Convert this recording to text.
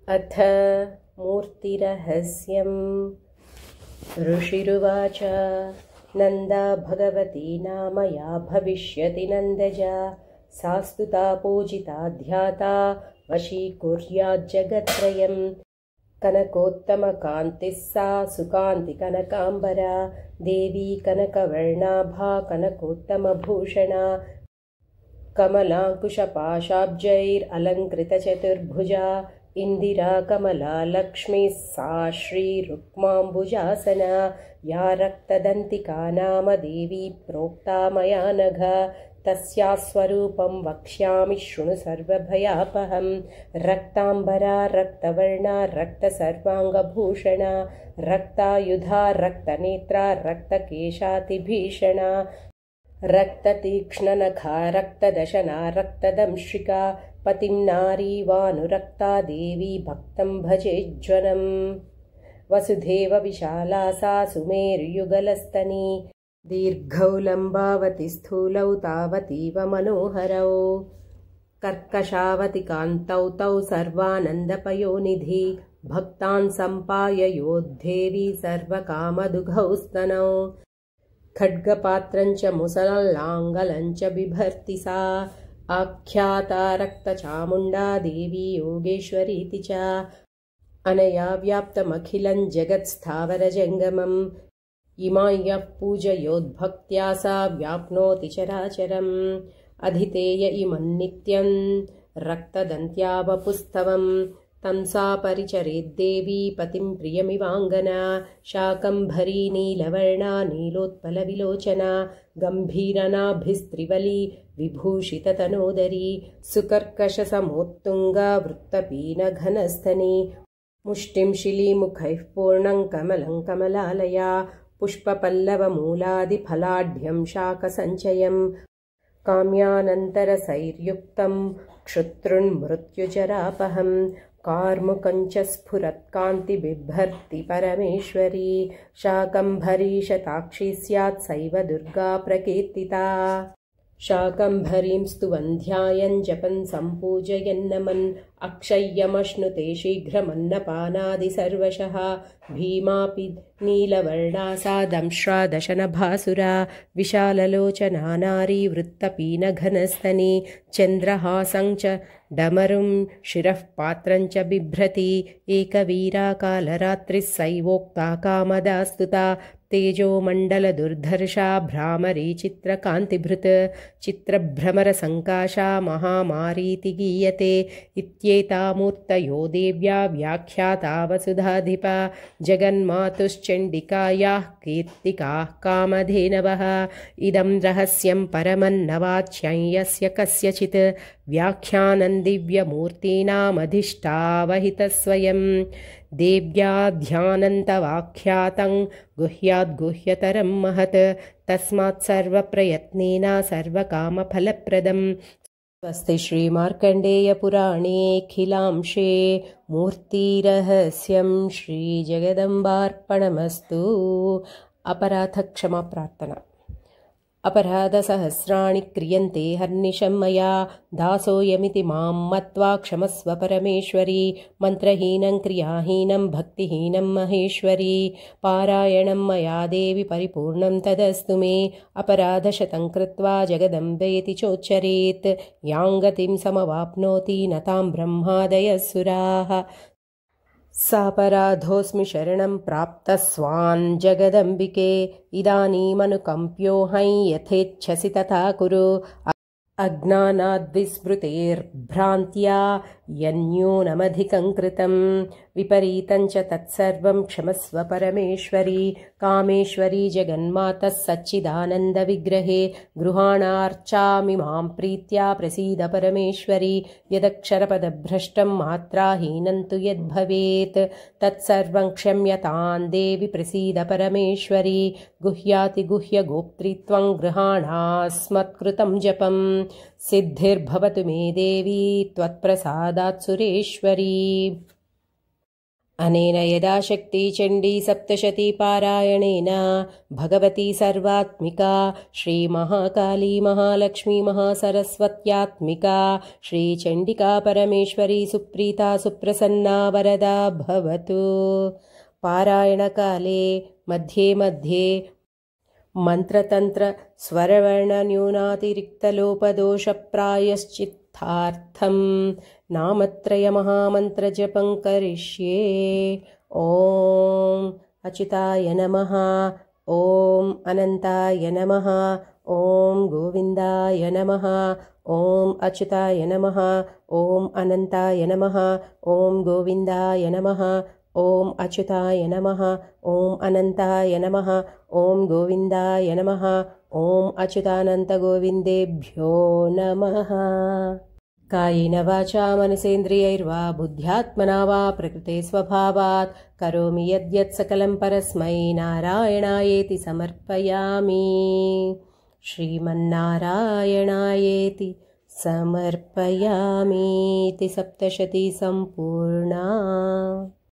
अथ मूर्तिरहस्यम्। ऋषिरुवाच नन्दा भगवती नाम या भविष्यति नन्दजा सा स्तुता पूजिता ध्याता वशीकुर्याज्जगत्त्रयम्। कनकोत्तमकान्तिः सा सुकान्ति कनकाम्बरा देवी कनकवर्णाभा कनकोत्तमभूषणा कमलाङ्कुशपाशाब्जैरलङ्कृतचतुर्भुजा इन्दिरा कमला लक्ष्मीः सा श्रीरुक्माम्बुजासना या रक्तदन्तिका नाम देवी प्रोक्ता मया नघ तस्याः स्वरूपं वक्ष्यामि शृणु सर्वभयापहम्। रक्ताम्बरा रक्तवर्णा रक्तसर्वाङ्गभूषणा रक्तायुधा रक्तनेत्रा रक्तकेशातिभीषणा रक्ततीक्ष्णनखा रक्तदशना रक्तदंश्रिका पतिं नारीवानुरक्ता देवी भक्तं भजेज्वनम्। वसुधेव विशाला सा सुमेरुयुगलस्तनी दीर्घौ लम्बावति स्थूलौ तावतीव मनोहरौ कर्कशावति कान्तौ तौ सर्वानन्दपयोनिधि भक्तान् सम्पाययोद्धेवी सर्वकामदुघौ स्तनौ खड्गपात्रञ्च मुसलल्लाङ्गलञ्च बिभर्ति सा आख्याता रक्तचामुण्डा देवी योगेश्वरीति च अनया व्याप्तमखिलं जगत्स्थावरजङ्गमम् इमां यः पूजयोद्भक्त्या सा व्याप्नोति चराचरम्। अधितेय इमं नित्यं रक्तदन्त्यावपुस्तवम् तं सा परिचरेद्देवी पतिं प्रियमिवाङ्गना शाकम्भरी नीलवर्णा नीलोत्पलविलोचना गम्भीरनाभिस्त्रिवली विभूषिततनोदरी सुकर्कशसमोत्तुङ्गा वृत्तपीनघनस्थनी मुष्टिं शिलीमुखैः पूर्णं कमलं कमलालया पुष्पपल्लवमूलादिफलाढ्यं शाकसञ्चयम् काम्यानन्तरसैर्युक्तं क्षुत्रुन्मृत्युजरापहम् कार्मुकञ्च स्फुरत्कान्तिबिभर्ति परमेश्वरी शाकम्भरी शताक्षी स्यात् सैव दुर्गा प्रकीर्तिता। शाकम्भरीं स्तुवन् ध्यायन् जपन् सम्पूजयन्नमन् अक्षय्यमश्नुते शीघ्रमन्नपानादि सर्वशः भीमापि नीलवर्णा सा दंश्रा दशनभासुरा विशाललोचना नारी वृत्तपीनघनस्तनी चन्द्रहासं च डमरुं शिरः पात्रं च बिभ्रति एकवीरा कालरात्रिः सैवोक्ता कामदा स्तुता तेजोमण्डलदुर्धर्षा भ्रामरी चित्रकान्तिभृत् चित्रभ्रमरसङ्काशा महामारीति गीयते इत्येता मूर्तयो देव्या व्याख्याता वसुधाधिपा जगन्मातुश्चण्डिकायाः कीर्तिकाः कामधेनवः इदं रहस्यं परमन्नवाच्यं यस्य कस्यचित् व्याख्यानं दिव्यमूर्तीनामधिष्ठावहितस्वयं देव्या ध्यानन्तवाख्यातं गुह्याद्गुह्यतरं महत् तस्मात् सर्वप्रयत्नेन सर्वकामफलप्रदम्। स्वस्ति श्रीमार्कण्डेयपुराणेऽखिलांशे मूर्तिरहस्यं श्रीजगदम्बार्पणमस्तु। अपराधक्षमाप्रार्थना। अपराधसहस्राणि क्रियन्ते हर्निशं मया दासोऽयमिति मां मत्वा क्षमस्व परमेश्वरी मन्त्रहीनं क्रियाहीनं भक्तिहीनं महेश्वरी पारायणं मया देवि परिपूर्णं तदस्तु मे अपराधशतं कृत्वा जगदम्बेति चोच्चरेत् यां गतिं समवाप्नोति न तां ब्रह्मादयः सुराः सापराधोऽस्मि शरणं प्राप्तः स्वान् जगदम्बिके इदानीमनुकम्प्योऽहं यथेच्छसि तथा कुरु अज्ञानाद्विस्मृतेर्भ्रान्त्या यन्यूनमधिकं कृतं विपरीतं च तत्सर्वं क्षमस्व परमेश्वरी कामेश्वरी जगन्मातः सच्चिदानन्दविग्रहे गृहाणार्चामि मां प्रीत्या प्रसीद परमेश्वरी यदक्षरपदभ्रष्टं मात्राहीनं तु यद्भवेत् तत्सर्वं क्षम्यतां देवि प्रसीद परमेश्वरी गुह्यातिगुह्यगोप्त्रीत्वं गृहाणास्मत्कृतं जपम् सिद्धिर्भवतु मे देवी त्वत्प्रसादात् सुरेश्वरी। अनेन यदाशक्ति चण्डी सप्तशती पारायणेन भगवती सर्वात्मिका श्रीमहाकाली महालक्ष्मी महासरस्वत्यात्मिका श्रीचण्डिका परमेश्वरी सुप्रीता सुप्रसन्ना वरदा भवतु। पारायणकाले मध्ये मध्ये मन्त्रतन्त्र स्वरवर्णन्यूनातिरिक्तलोपदोषप्रायश्चित्तार्थं नामत्रयमहामन्त्रजपं करिष्ये। ॐ अच्युताय नमः, ॐ अनन्ताय नमः, ॐ गोविन्दाय नमः, ॐ अच्युताय नमः, ॐ अनन्ताय नमः, ॐ गोविन्दाय नमः, ॐ अच्युताय नमः, ॐ अनन्ताय नमः, ॐ गोविन्दाय नमः, ॐ अच्युतानन्तगोविन्देभ्यो नमः। कायेन वाचा मनसेन्द्रियैर्वा बुद्ध्यात्मना वा प्रकृते स्वभावात् करोमि यद्यत् सकलं परस्मै नारायणायेति समर्पयामि। श्रीमन्नारायणायेति समर्पयामीति सप्तशती सम्पूर्णा।